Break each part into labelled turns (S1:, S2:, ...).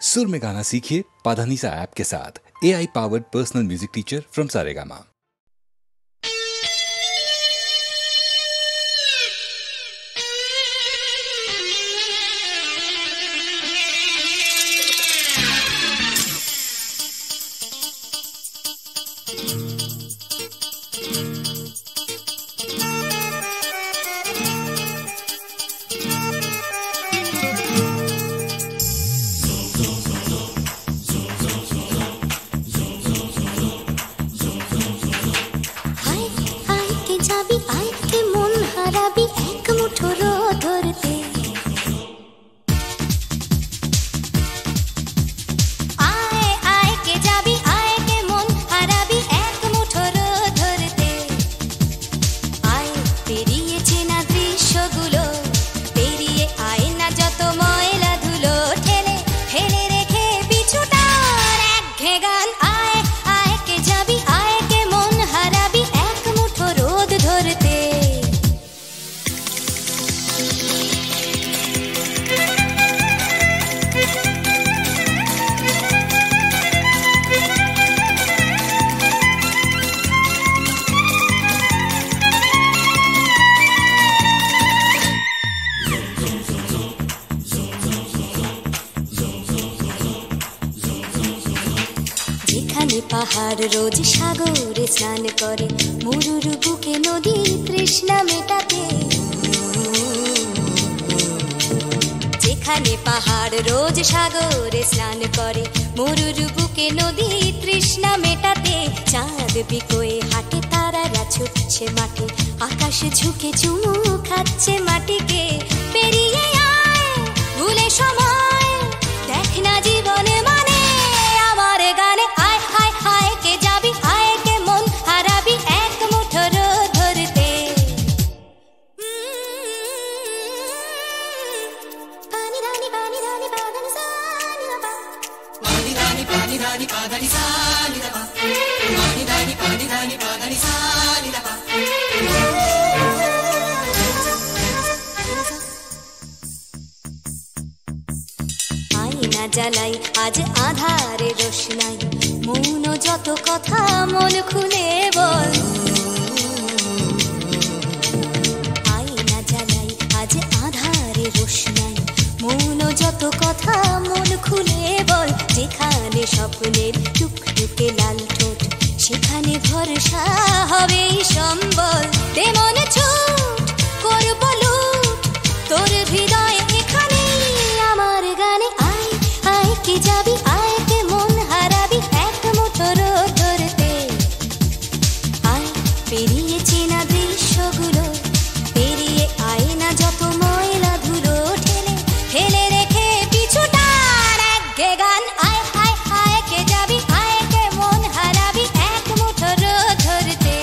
S1: सुर में गाना सीखिए पाधानीसा ऐप के साथ। AI powered personal music teacher from Saregama.
S2: পাহাড় রোজ সাগরে স্নান করে, মরুর বুকে নদী তৃষ্ণা মেটাতে। যেখানে পাহাড় রোজ সাগরে স্নান করে, মরুর বুকে নদী তৃষ্ণা মেটাতে। চাঁদ বিকোয়ে হাঁটে, তারারা ছুটছে মাঠে, আকাশ ঝুঁকে চুমু খাচ্ছে মাটিকে। পেরিয়ে আয় ভুলে সময়, দেখ না জীবনে মানে আমার গানে। আয় হায় হায় কে যাবি, আয় কে মন হারাবি এক মুঠো রোদ ধরতে। পানি রানি পানি রানি পাদানি সানি রাবা, পানি রানি পাদানি সানি রাবা, পানি রানি পাদানি সানি রাবা। আয়না জ্বালাই আজ আধারে রোশনাই, মৌন যত কথা মন খুলে বল। আয়না জ্বালাই আজ আধারে রোশনাই, মৌন যত কথা মন খুলে বল। যেখানে স্বপ্নের টুকটুকে লাল ঠোঁট, সেখানে ভরসা হবে সম্বল। তেমন ছুট করব লুট তোর হৃদয় এখানে আমার গানে। আয় আয় কে যাবি, আয় কে মন হারাবি এক মুঠো রোদ ধরতে। আয় পেরিয়ে চেনা দৃশ্যগুলো, পেরিয়ে আয় না যত ময়লা ধুলো, ঠেলে ঠেলে রেখে পিছুটার একঘে গান। আয় হায় হায় কে যাবি, আয় কে মন হারাবি এক মুঠো রোদ ধরতে।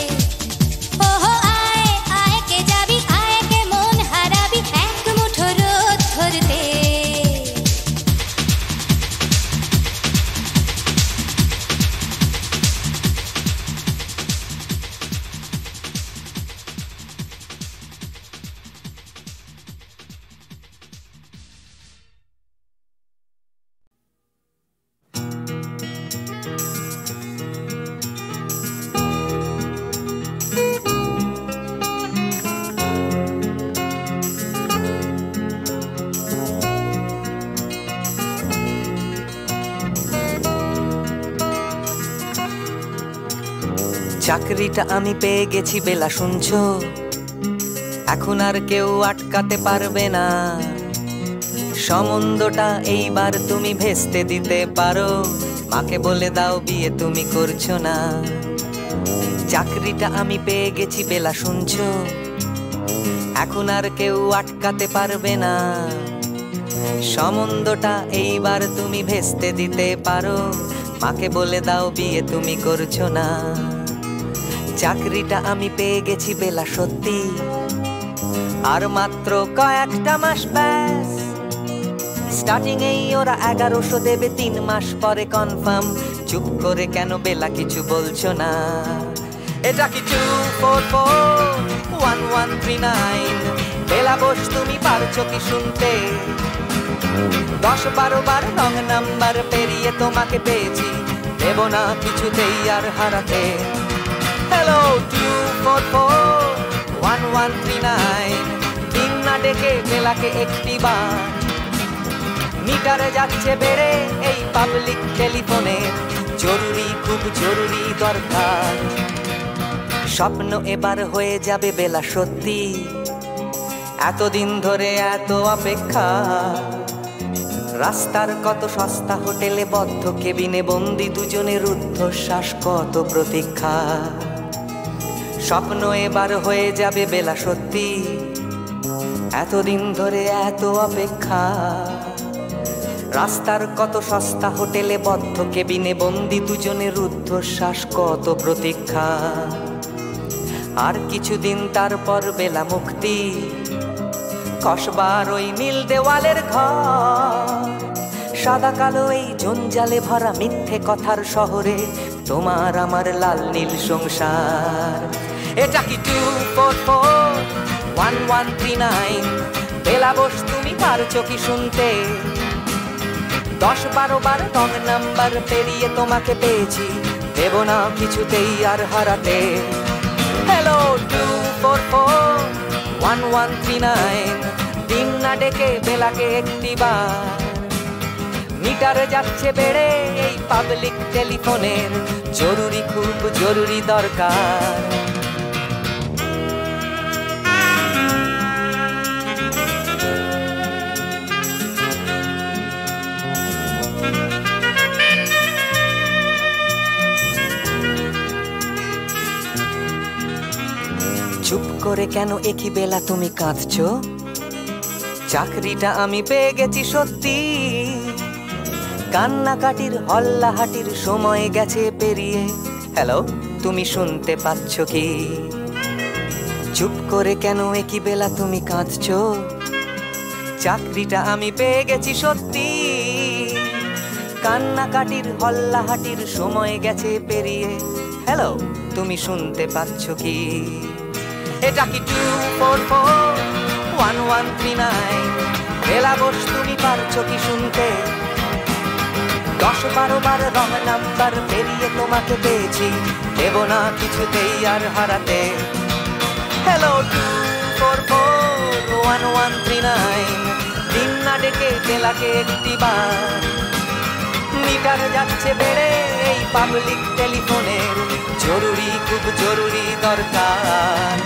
S2: ওহো আয় আয় কে যাবি, আয় কে মন হারাবি এক মুঠো রোদ ধরতে।
S3: চাকরিটা আমি পেয়ে গেছি বেলা, শুনছো? এখন আর কেউ আটকাতে পারবে না। সম্বন্ধটা এইবার তুমি ভেস্তে দিতে পারো, মাকে বলে দাও বিয়ে তুমি করছো না। চাকরিটা আমি পেয়ে গেছি বেলা, শুনছো? এখন আর কেউ আটকাতে পারবে না। সম্বন্ধটা এইবার তুমি ভেস্তে দিতে পারো, মাকে বলে দাও বিয়ে তুমি করছো না। চাকরিটা আমি পেয়ে গেছি বেলা, সত্যি আর মাত্র কয়েকটা মাস ব্যাস। স্টার্টিং এই ওরা 1100 দেবে, 3 মাস পরে কনফার্ম। চুপ করে কেন বেলা কিছু বলছো না? এটা কি 2441139? বেলা বস তুমি পারছো কি শুনতে? 10-12 বার রং নাম্বার পেরিয়ে তোমাকে পেয়েছি, দেব না কিছুতেই আর হারাতে। হ্যালো 244-1139, দিন না ডেকে বেলাকে একটি বার। মিটারে যাচ্ছে বেড়ে এই পাবলিক টেলিফোনে, জরুরি খুব জরুরি দরকার। স্বপ্ন এবার হয়ে যাবে বেলা সত্যি, এতদিন ধরে এত অপেক্ষা। রাস্তার কত সস্তা হোটেলে বদ্ধ কেবিনে বন্দি দুজনের রুদ্ধশ্বাস, কত প্রতীক্ষা। স্বপ্ন এবার হয়ে যাবে বেলা সত্যি, এতদিন ধরে এত অপেক্ষা। রাস্তার কত সস্তা হোটেলে বদ্ধ কেবিনে বন্দি দুজনের রুদ্ধশ্বাস, কত প্রতীক্ষা। আর কিছুদিন তারপর বেলা মুক্তি, কসবার ওই নীল দেওয়ালের ঘর। সাদা কালো এই জঞ্জালে ভরা মিথ্যে কথার শহরে তোমার আমার লাল নীল সংসার। এটা কি 244-1139, বেলা বস তুমি পারছো কি শুনতে? 10-12 বার রং নাম্বার পেরিয়ে তোমাকে পেয়েছি, দেব না কিছুতেই আর হারাতে। হ্যালো 244-1139, দিন না ডেকে বেলাকে একটি বার। মিটারে যাচ্ছে বেড়ে এই পাবলিক টেলিফোনের, জরুরি খুব জরুরি দরকার। চুপ করে কেন একই বেলা তুমি কাঁদছো? চাকরিটা আমি পেয়ে গেছি সত্যি, কান্নাকাটির হল্লাহাটির সময় গেছে পেরিয়ে। হ্যালো তুমি শুনতে পাচ্ছ কি? চুপ করে কেন একই বেলা তুমি কাঁদছো? চাকরিটা আমি পেয়ে গেছি সত্যি, কান্নাকাটির হল্লাহাটির সময় গেছে পেরিয়ে। হ্যালো তুমি শুনতে পাচ্ছ কি? এটা কি 244-1139, বেলা বস তুমি পারছো কি শুনতে? 10-12 বার রং নাম্বার পেরিয়ে তোমাকে পেয়েছি, দেব না কিছুতেই আর হারাতে। হ্যালো 244-1139, দিন না ডেকে বেলাকে একটি বার। মিটার যাচ্ছে বেড়ে এই পাবলিক টেলিফোনের, জরুরি খুব জরুরি দরকার।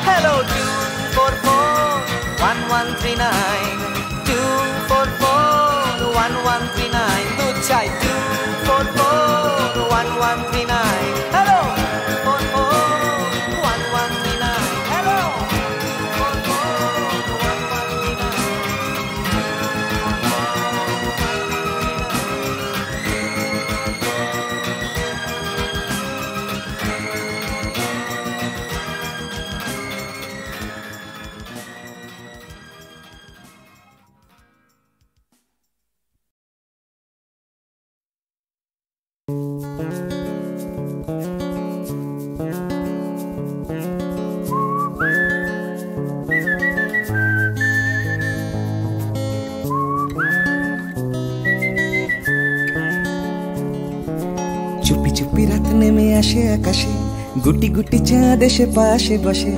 S3: হ্যালো 244-1139, 244-1139, দু চাই 244-1139। Hello 244-1139, hello
S4: 244-1139। চুপি চুপি রাত নেমে আসে আকাশে, গুটি গুটি চাঁদ এসে পাশে বসে,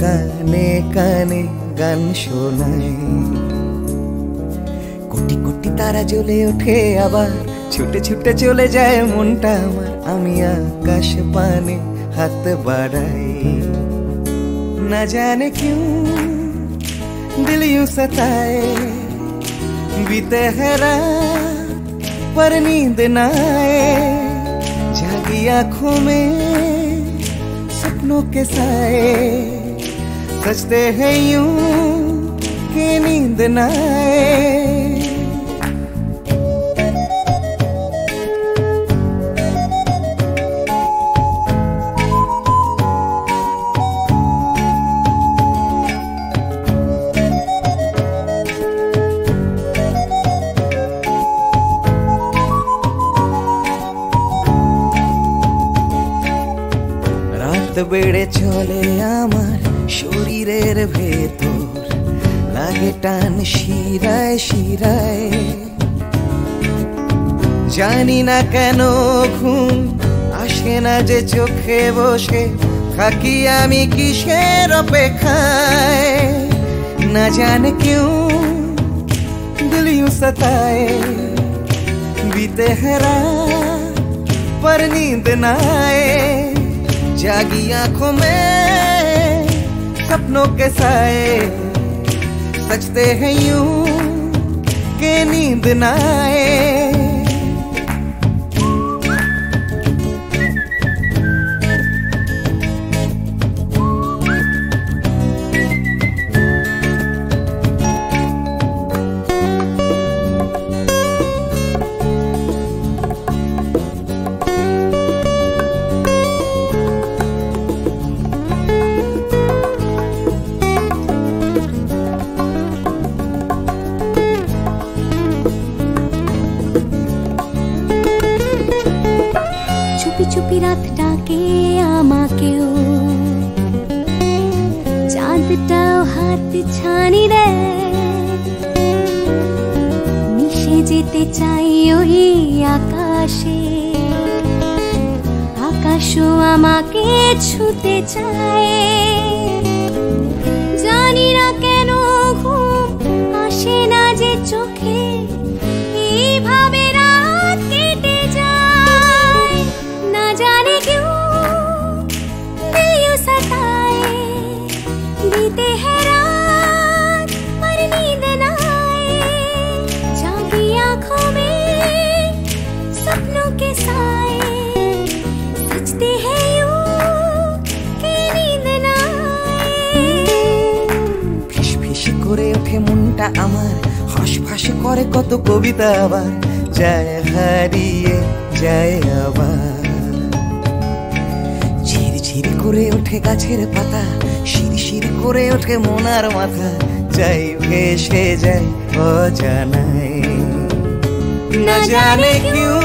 S4: কানে কানে গান শোনায়। কোটি কোটি তারা জ্বলে ওঠে আবার, ছুটে ছুটে চলে যায় মনটা আমার। আমি আকাশ পানে হাত বাড়াই, না জানে क्यों दिल यूं सताए। बीते है रात पर नींद न आए, जागी आँखों में सपनों के साए। सजते हैं यूं कि नींद न आए। বেড়ে চলে আমার শরীরের ভেতর, লা লাগে টান শিরায় শিরায়, জানি না কেন ঘুম আসে না যে চোখে বসে থাকি আমি কিসের অপেক্ষায়। না জানে क्यों दिल यूं सताए, बीते है रात पर नींद ना आए, जागी आंखों में सपनों के साए, सजते हैं यूं के नींद ना आए।
S2: চুপি রাত ডাকে আমাকেও, চাঁদটাও হাত ছানি দেয়, মিশে যেতে চাই ওই আকাশে, আকাশও আমাকে ছুতে চায়। জানি না কেন ঘুম আসে না যে চোখে, এইভাবে রাত কেটে যায়। না জানে क्यों दिल यूं सताए, बीते है रात पर नींद ना आए, जागी आंखों में सपनों के साए, सजते हैं यूं कि नींद ना आए।
S4: ফিস ফিস করে ওঠে মনটা আমার, হাসফাস করে কত কবিতা আবার, যায় হারিয়ে যায় আবার। ঝিরঝির করে ওঠে গাছের পাতা, শিরশির করে ওঠে মনার মাথা, যাই ভেসে যায় অজানায়। না জানে क्यों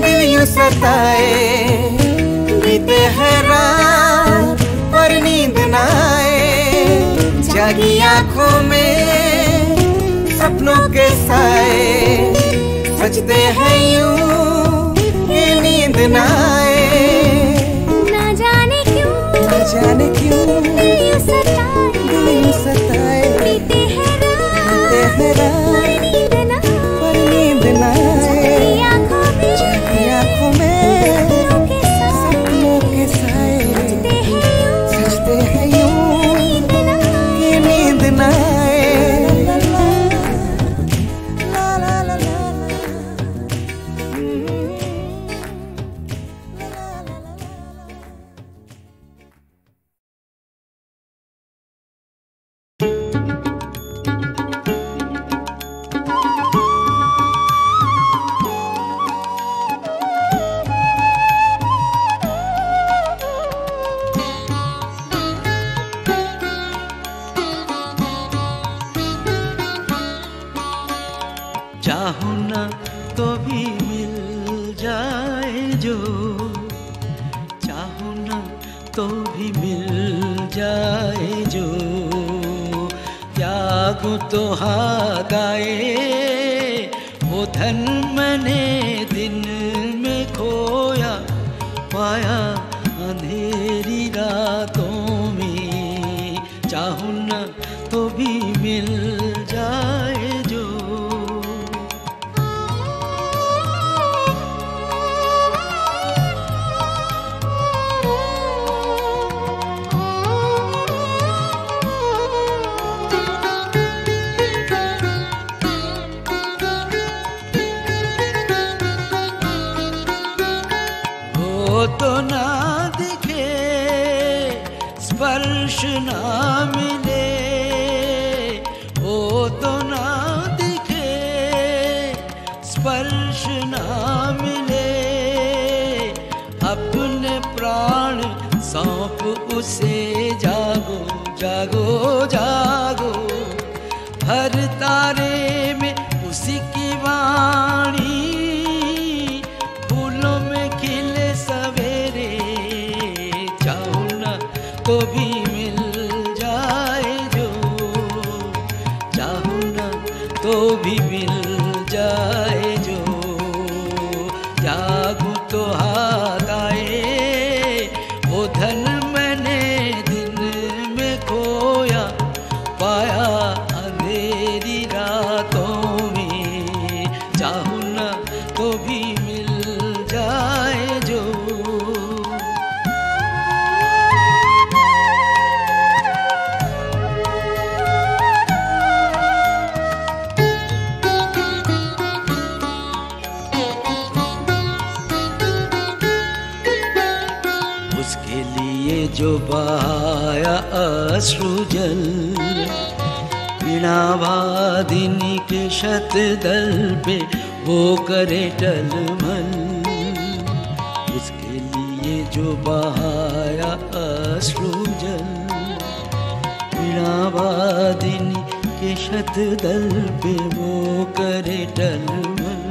S4: दिल यूं सताए, बीते है रात पर नींद ना आए, जागी आंखों में सपनों के साए, सजते हैं यूं कि नींद ना आए।
S2: ना जाने क्यों
S4: दिल यूं सताए,
S2: बीते है
S4: रात पर नींद ना आए, जागी आंखों में सपनों के साए, सजते हैं यूं कि नींद ना आए। ला ला ला ला
S5: चाहूं ना तो भी मिल जाए जो, चाहूं ना तो भी मिल जाए जो, त्यागूं तो हाँ गाए वो धन मैंने दिन में खोया, पाया अंधेरी रातों में। चाहूं ना तो भी मिल जाए जो, तो ना दिखे स्पर्श ना मिले, वो तो ना दिखे स्पर्श ना मिले, अपने प्राण सौंप उसे जागो जागो जागो, हर तारे में उसी की वाणी, फूलों में खिले सवेरे। चाहूं ना तो भी मिल जाए जो, चाहूं ना तो भी मिल जाए जो। उसके लिए जो बहाया अश्रुजल वीणावादिनी के शतदल पे वो करे टलमल। उसके लिए जो बहाया अश्रुजल वीणावादिनी के शतदल पे वो करे टलमल।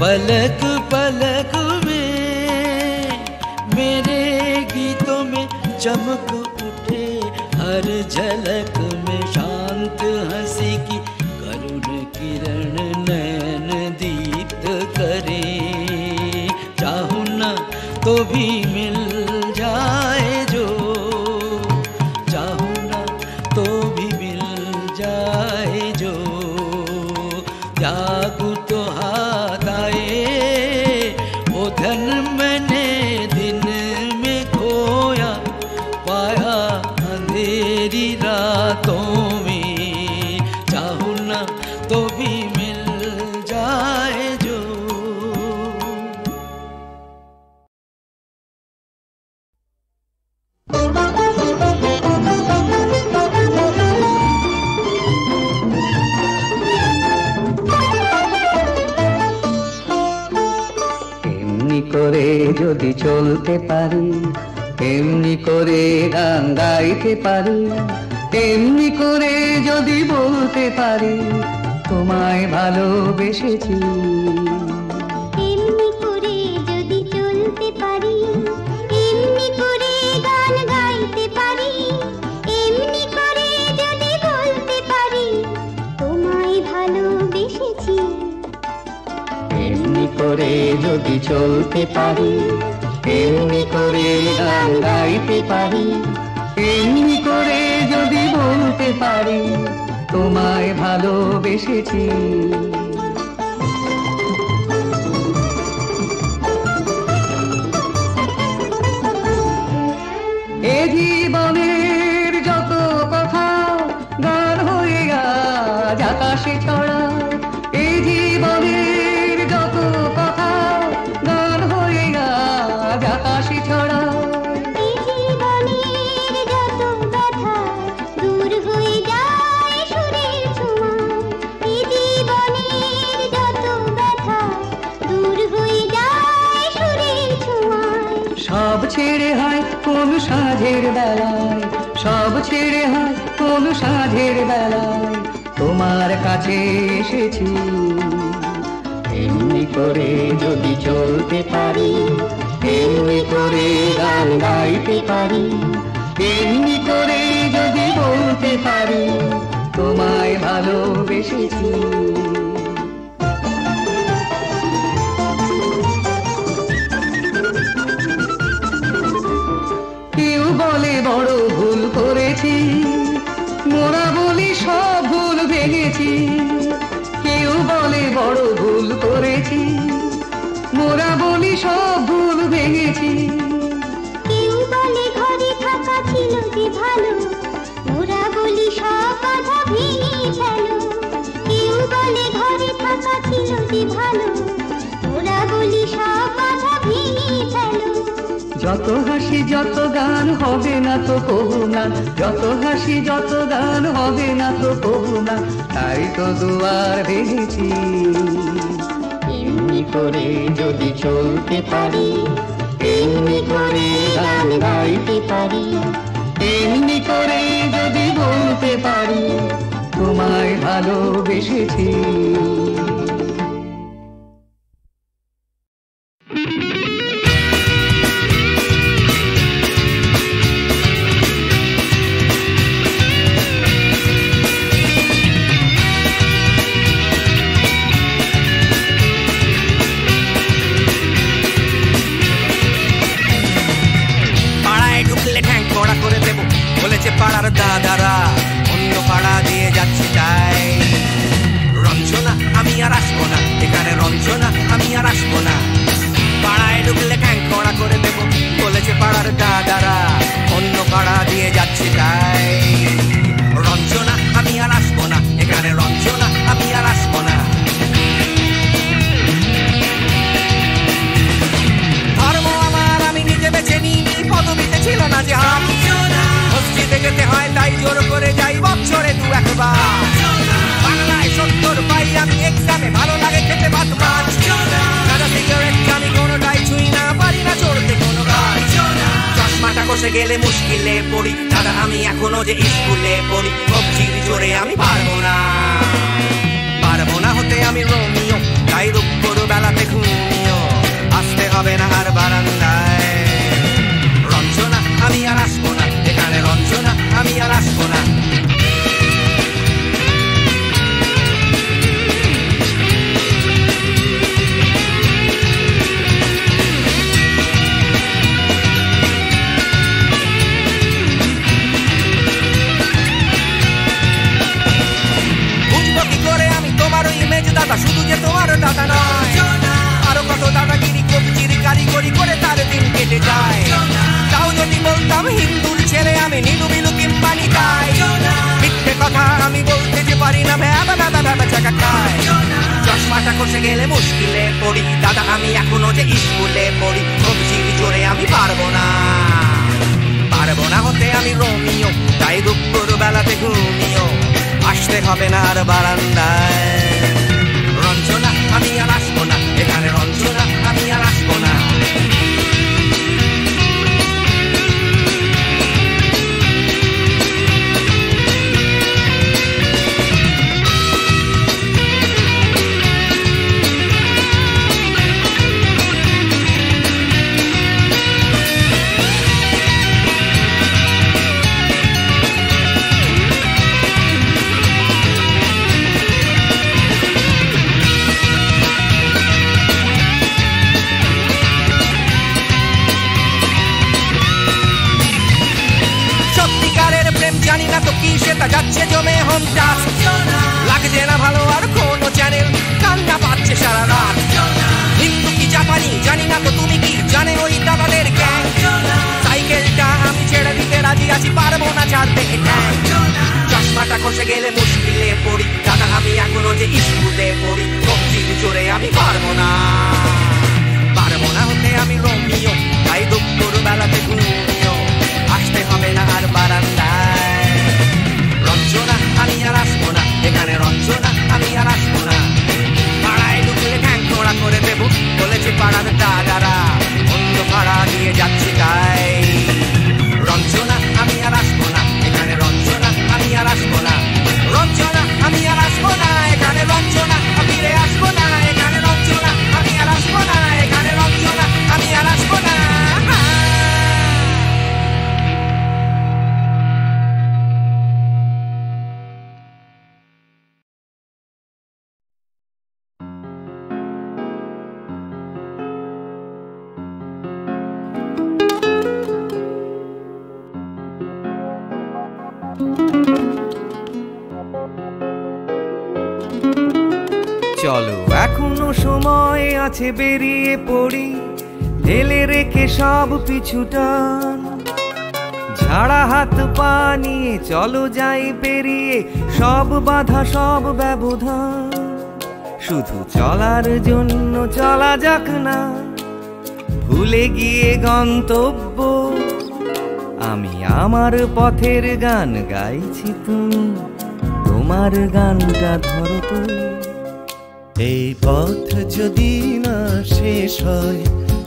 S5: पलक पलक में मेरे गीतों में चमक उठे, हर झलक में शांत हंसी की करुण किरण नयन दीप्त करे। चाहूं ना तो भी मिल जाए जो, चाहूं ना तो भी मिल जाए जो। त्यागू तो हाथ आए वो धन मैंने दिन में खोया, पाया अंधेरी रातों में। चाहूं ना तो भी मिल जाए जो।
S4: এমনি করে যদি চলতে পারি, এমনি করে গান গাইতে পারি, এমনি করে যদি বলতে পারি তোমায় ভালোবেসেছি।
S2: এমনি করে যদি চলতে পারি, এমনি করে গান গাইতে পারি, এমনি করে যদি বলতে পারি তোমায় ভালোবেসেছি।
S4: এমনি করে যদি চলতে পারি, এমনি করে গান গাইতে পারি, এমনি করে যদি বলতে পারি তোমায় ভালোবেসেছি। এ জীবনের যত কথা গান হয়ে আজ আকাশে ছড়া, এ জীবনের যত কথা গান হয়ে আজ আকাশে ছড়া।
S2: এই জীবনের যত ব্যথা দূর হয়ে যায় সুরের ছোঁয়ায়, এই জীবনের যত ব্যথা দূর হয়ে যায় সুরের ছোঁয়ায়।
S4: সব ছেড়ে হয় কোন সাঁঝের বেলায়, সব ছেড়ে হয় কোন সাঁঝের বেলায় তোমার কাছে এসেছি। এমনি করে যদি চলতে পারি, এমনি করে গান গাইতে পারি, এমনি করে যদি বলতে পারি তোমায় ভালোবেসেছি। কেউ বলে বড় ভুল করেছি, মোরা বলি সব ভুল ভেঙেছি। কেউ বলে বড় ভুল করেছি, মোরা বলি সব ভুল ভেঙেছি।
S2: কেউ বলে ঘরে থাকা ছিল যে ভালো, ওরা বলি সব বাধা ভেঙে ফেলো। কেউ বলে ঘরে থাকা ছিল যে ভালো, ওরা বলি সব বাধা ভেঙে ফেলো।
S4: যত হাসি যত গান হবে না তো কবু না, যত হাসি যত গান হবে না তো কবু না, তাই তো দুয়ার ভেঙেছি। এমনি করে যদি চলতে পারি, এমনি করে গান গাইতে পারি, এমনি করে যদি বলতে পারি তোমায় ভালোবেসেছি।
S3: পাড়ার দাদারা অন্য পাড়া দিয়ে যাচ্ছে তাই রঞ্জনা আমি আর আসবো না, এখানে রঞ্জনা আমি আর আসবো না। পাড়ায় ঢুকলে ক্যাংকড়া করে দেবো বলেছে পাড়ার দাদারা, অন্য পাড়া দিয়ে যাচ্ছি তাই। রঞ্জনা আমি আর আসবো না, এখানে রঞ্জনা আমি আর আসবো না। ধর্ম আমার আমি নিজে বেছে নিই, পদবিতে ছিল না যে হাত। মসজিদে যেতে হয় তাই জোর করে যাই বছরে 2-1 বার। বাংলায় 70 পাই আমি এক্সামে, ভালো লাগে খেতে ভাত মাছ। সাদা সিগারেট আমি কোনোটাই ছুঁই না, পারি না চড়তে কোনো গাছ। চশমাটা কষে গেলে মুশকিলে পড়ি দাদা, আমি এখনো যে স্কুলে পড়ি। কবজির জোরে আমি পারবো না, পারবো না হতে আমি রোমিও, তাই দুপুর বেলাতে ঘুমিও, আসতে হবে না আর বারান্দায়। রঞ্জনা আমি আর আসবো না, এখানে রঞ্জনা আমি আর আসবো না। বুঝবো কি করে আমি তোমার ইমেজ দাদা, শুধু যে তোমার দাদা নয়, আরো কত দাদাগিরি কবজির কারিগরি করে তার দিন কেটে যায়। তাও যদি বলতাম হিন্দুর ছেলে আমি, নীলু বিলু কিংবা নিতাই। মিথ্যে কথা আমি বলতে যে পারি না, ভ্যাবা ভ্যাবা ভ্যাবা চাকা খায়। চশমাটা কষে গেলে মুশকিলে পড়ি দাদা, আমি এখনো যে স্কুলে পড়ি। কবজির জোরে আমি পারবো না, পারবো না হতে আমি রোমিও, তাই দুপুর বেলাতে ঘুমিও, আসতে হবে না আর বারান্দায়। রঞ্জনা আমি আর আসবো না, এখানে রঞ্জনা আমি আর আসবো না। জানি না তো কি সেটা যাচ্ছে জমে হোমটাস, লাগছে না ভালো আর কোনো চ্যানেল, কান্না পাচ্ছে সারা রাত। হিন্দু কি জাপানি জানি না তো তুমি কি জানে ওই দাদাদের গ্যাং। সাইকেলটা আমি ছেড়ে দিতে রাজি আছি, পারবো না ছাড়তে এটা। চশমাটা খসে গেলে মুশকিলে পড়ি দাদা, আমি এখনো যে স্কুলে পড়ি। কবজির জোরে আমি পারবো না, পারবো না হতে আমি রোমিও, তাই দুপুর বেলাতে ঘুমিও, আসতে হবে না আর বারান্দায়। রঞ্জনা আমি আর আসবো না, এখানে রঞ্জনা আমি আর আসবো না। পাড়ায় ঢুকলে ক্যাংকড়া করে দেবো বলেছে পাড়ার দাদারা, অন্য পাড়া দিয়ে যাচ্ছি তাই। রঞ্জনা আমি আর আসবো না, এখানে রঞ্জনা আমি আর আসবো না। রঞ্জনা আমি আর আসবো না, এখানে রঞ্জনা ফিরে আসবো না। এখানে রঞ্জনা আমি আর আসবো না, এখানে রঞ্জনা আমি আর আসবো না। চলো এখনো সময় আছে, বেরিয়ে পড়ি, ঢেলে রেখে সব পিছুটান। ঝাড়া হাত পা নিয়ে চলো যাই পেরিয়ে সব বাধা সব ব্যবধান। শুধু চলার জন্য চলা যাক না, ভুলে গিয়ে গন্তব্য। আমি আমার পথের গান গাইছি, তুমি তোমার গানটা ধরো তো।
S4: এই পথ যদি না শেষ হয়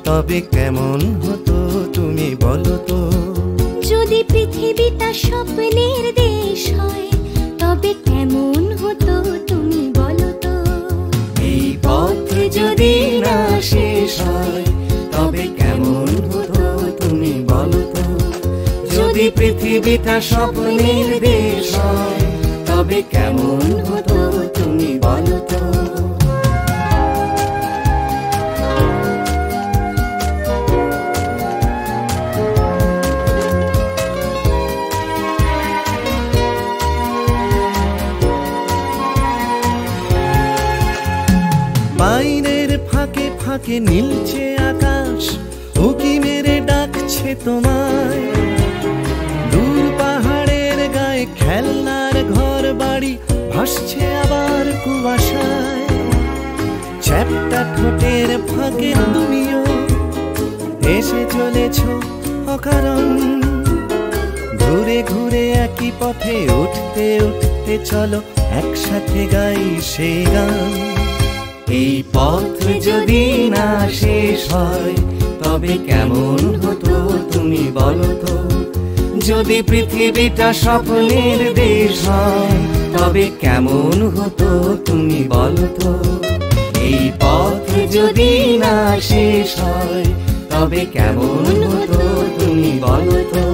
S4: তবে কেমন হতো তুমি বলো তো।
S2: যদি পৃথিবীটা স্বপ্নের দেশ হয় তবে কেমন হতো তুমি বলো তো।
S4: এই পথ যদি না শেষ হয় তবে কেমন হতো তুমি বলো তো। যদি পৃথিবীটা স্বপ্নের দেশ হয় তবে কেমন হতো তুমি বলো তো। বাইরের ফাঁকে ফাঁকে নীলছে আকাশ, উকি মেরে ডাকছে তোমায়। দূর পাহাড়ের গায়ে খেলনার ঘর বাড়ি ভাসছে আবার কুয়াশায়। চ্যাপ্টা ঠোঁটের ফাঁকে তুমিও এসে চলেছ অকারণ। ঘুরে ঘুরে একই পথে উঠতে উঠতে চলো একসাথে গাই সেই গান। এই পথ যদি না শেষ হয় তবে কেমন হতো তুমি বলো তো। যদি পৃথিবীটা স্বপ্নের দেশ হয় তবে কেমন হতো তুমি বলো তো। এই পথ যদি না শেষ হয় তবে কেমন হতো তুমি বলো তো।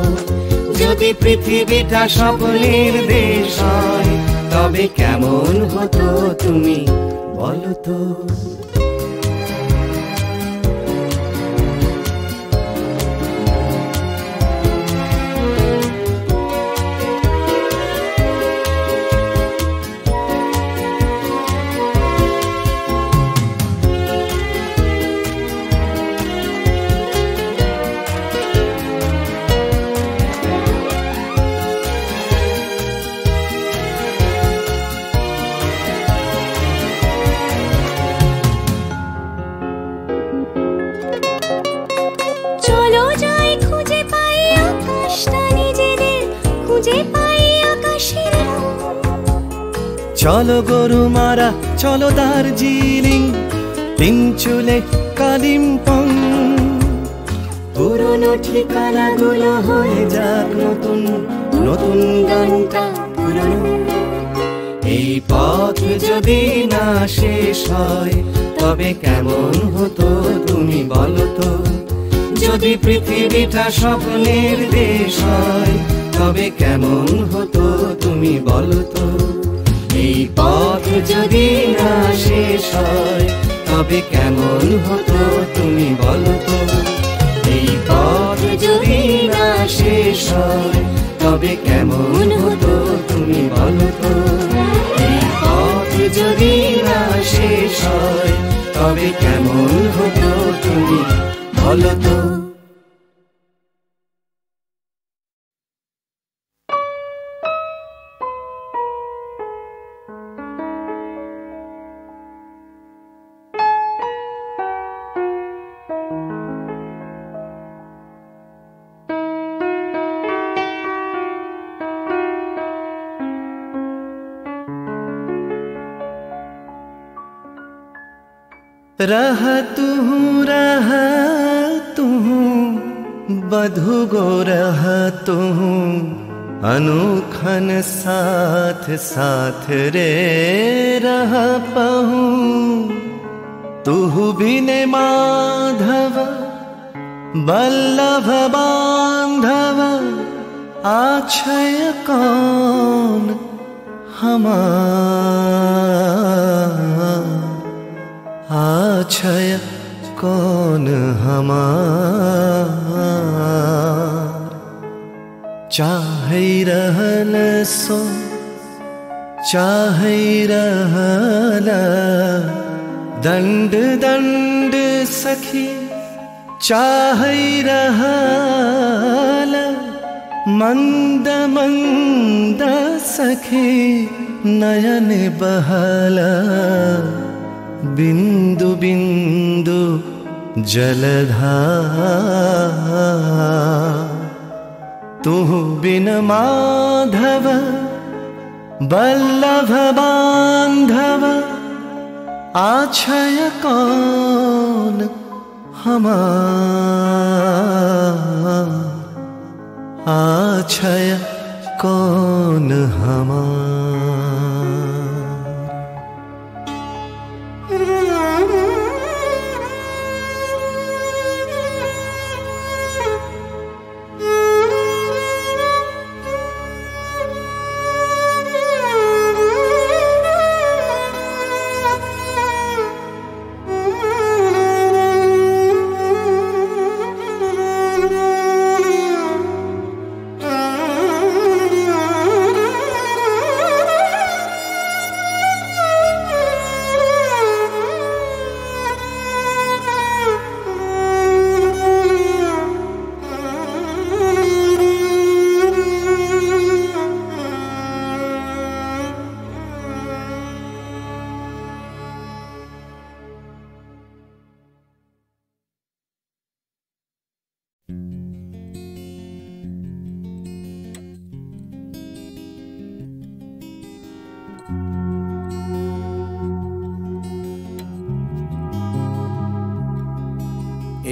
S4: যদি পৃথিবীটা স্বপ্নের দেশ হয় তবে কেমন হতো তুমি বলো তো। চলো গরুমারা চলো দার্জিলিং, তিনচুলে কালিম্পং। পুরনো ঠিকানাগুলো হয়ে যাক নতুন, নতুন গানটা পুরনো। এই পথ যদি না শেষ হয় তবে কেমন হতো তুমি বলো তো। যদি পৃথিবীটা স্বপ্নের দেশ হয় তবে কেমন হতো তুমি বলো তো। এই পথ যদি না শেষ হয় তবে কেমন হতো তুমি বলো তো। এই পথ যদি না শেষ হয় তবে কেমন হতো তুমি বলো তো। এই পথ যদি না শেষ হয় তবে কেমন হতো তুমি বলো তো। रहा तू बधु गो रहा तू अनुखन साथ साथ रे रहा पहू। तू बिने माधव बल्लभ बांधव आछय कौन हमार। आछय कौन हमार। चाहे रहल सो चाहे रहल दंड दंड सखी। चाहे रहल मंद मंद सखी नयन बहला। बिंदु बिंदु जलधार। तू बिन माधव बल्लभ बांधव आछय कौन हमार। आछय कौन हमार।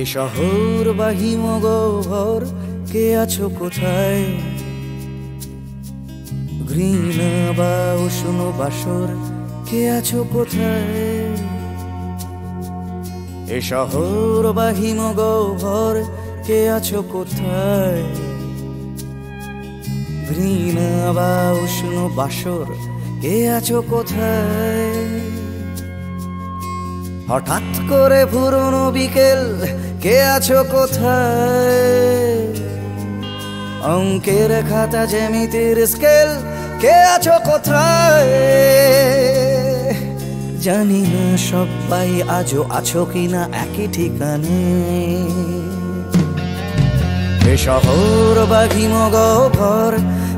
S4: এ শহর বা হিমগহ্বর, কে আছো কোথায়? ঘৃণা বা উষ্ণ বাসর, কে আছো কোথায়? এ শহর বা হিমগহ্বর, কে আছো কোথায়? ঘৃণা বা উষ্ণ বাসর, কে আছো কোথায়? হঠাৎ করে পুরনো বিকেল, কে আছো কোথায়? অঙ্কের খাতা জ্যামিতির স্কেল, কে আছো কোথায়? জানি না সবাই আজও আছো কিনা একই ঠিকানে। এ শহর বা হিমগহ্বর,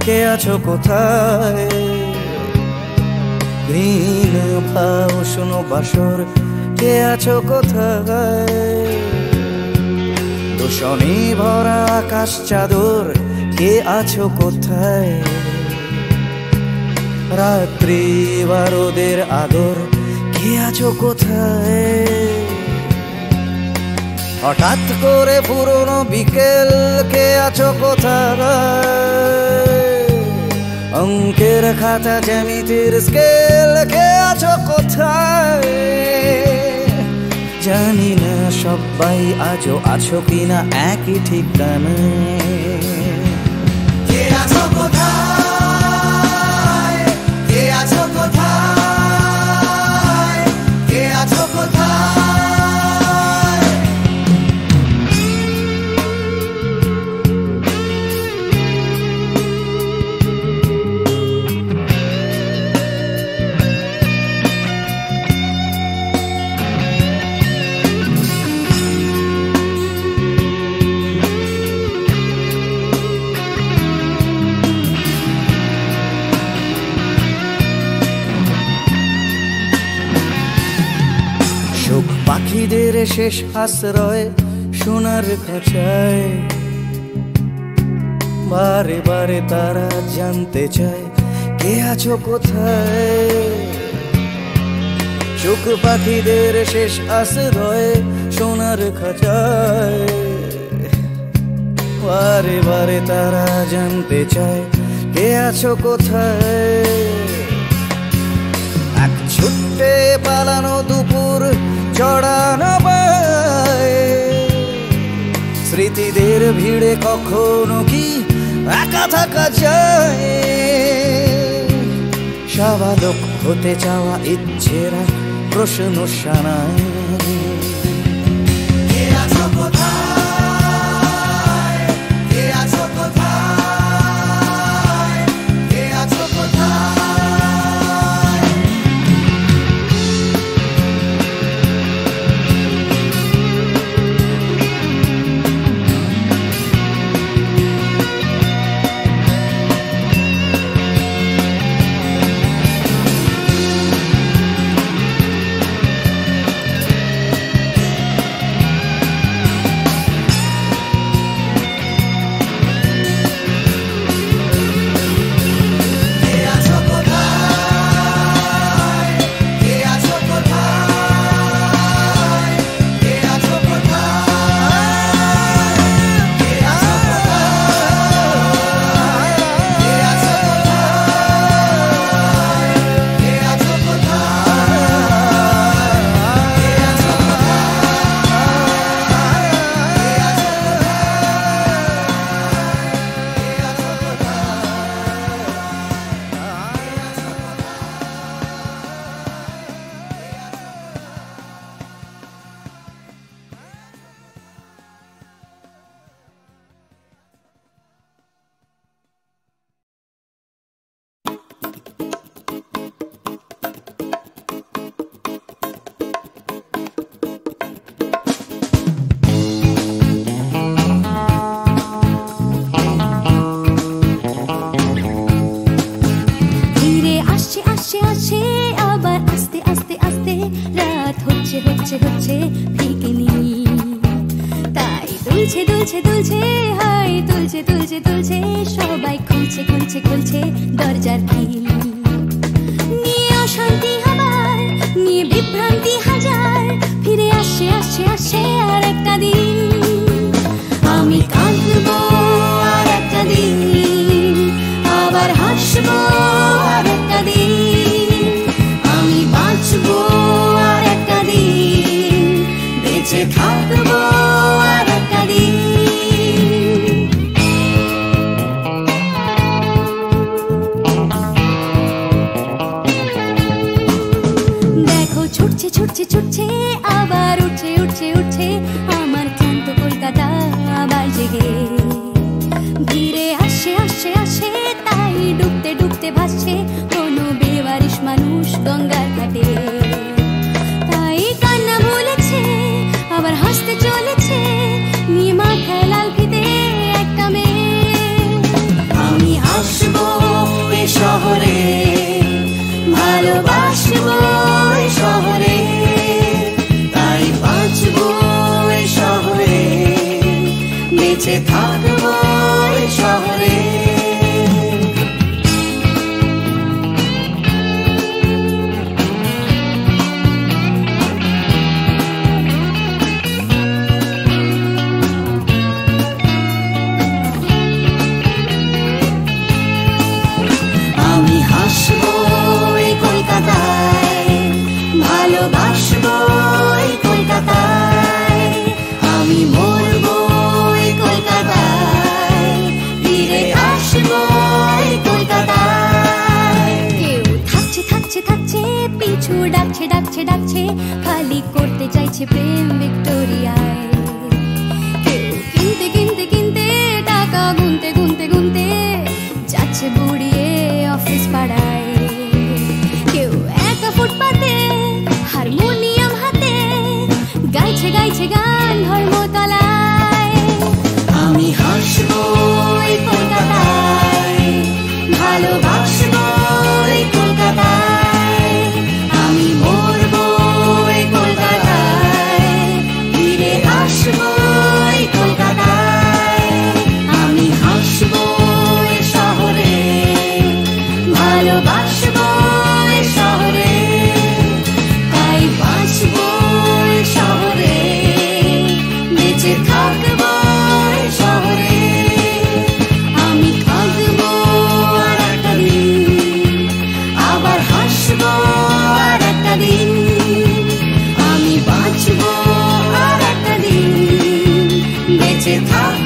S4: কে আছো কোথায়? ঘৃণা বা উষ্ণ বাসর, কে আছো কোথায়? দূষণে ভরা আকাশ চাদর, কে আছো কোথায়? রাত্রি বা রোদের আদর, কে আছো কোথায়? হঠাৎ করে পুরনো বিকেল, কে আছো কোথায়? অঙ্কের খাতা জ্যামিতির স্কেল, কে আছো কোথায়? জানি না সবাই আজও আছো কিনা একই ঠিকানায়। কে আছো কোথায়? কে আছো কোথায়? কে আছো কোথায়? পাখিদের শেষ আশ্রয় সোনার খাঁচায়, বারে বারে তারা জানতে চায় কে আছো কোথায়। সুখ পাখিদের শেষ আশ্রয় সোনার খাঁচায়, বারে বারে তারা জানতে চায় কে আছো কোথায়। এক ছুটে পালানো দুপুর জড়ানো পায়, স্মৃতিদের ভিড়ে কখনো কি একা থাকা যায়। স্বাভাবিক হতে চাওয়া ইচ্ছেরা প্রশ্ন শানায়। কে আছো কোথায়? কে আছো কোথায়? কে আছো কোথায়?
S2: দরজার খিল নিয়ে অশান্তি হাবার, নিয়ে বিভ্রান্তি হাজার, ফিরে আসে আসে আসে আর একটা দিন।
S4: বেঁচে থাকবো আর একটা দিন।
S2: দেখো ছুটছে ছুটছে ছুটছে আবার উঠছে উঠছে উঠছে আমার ক্লান্ত কলকাতা আবার জেগে ধীরে আসে আসে আসে তাই ডুবতে ডুবতে ভাসছে কোনো বেওয়ারিশ মানুষ গঙ্গার ঘাটে তাই কান্না ভুলেছে আবার হাসতে চলেছে নিয়ে মাথায় লাল ফিতে একটা মেয়ে।
S4: আমি আসবো এই শহরে ভালোবাসবো এই শহরে তাই বাঁচবো এই শহরে বেঁচে থাকবো এই শহরে। আমি হাসবো এই কলকাতায় ভালোবাসবো এই কলকাতায় আমি মরবো এই কলকাতায় ফিরে আসবো এই কলকাতায়।
S2: কেউ থাকছে থাকছে থাকছে পিছু ডাকছে ডাকছে ডাকছে খালি করতে চাইছে প্রেম ভিক্টোরিয়ায়। কেউ কিনতে কিনতে কিনতে টাকা গুনতে গুনতে গুনতে যাচ্ছে বুড়িয়ে অফিস পাড়ায়। কেউ একা ফুটপাতে হারমোনিয়াম হাতে গাইছে গাইছে গান ধর্মতলায়।
S4: আমি হাসবো এই কলকাতায় ভালোবাসবো এই কলকাতায় আমি মরবো এই কলকাতায় ফিরে আসবো এই কলকাতায়। আমি হাসবো এই শহরে ভালোবাসবো এই শহরে তাই বাঁচবো এই শহরে বেঁচে থাকবো এই শহরে। আমি কাঁদবো আর একটা দিন আবার হাসবো আর একটা দিন আমি বাঁচবো আর একটা দিন বেঁচে থাকবো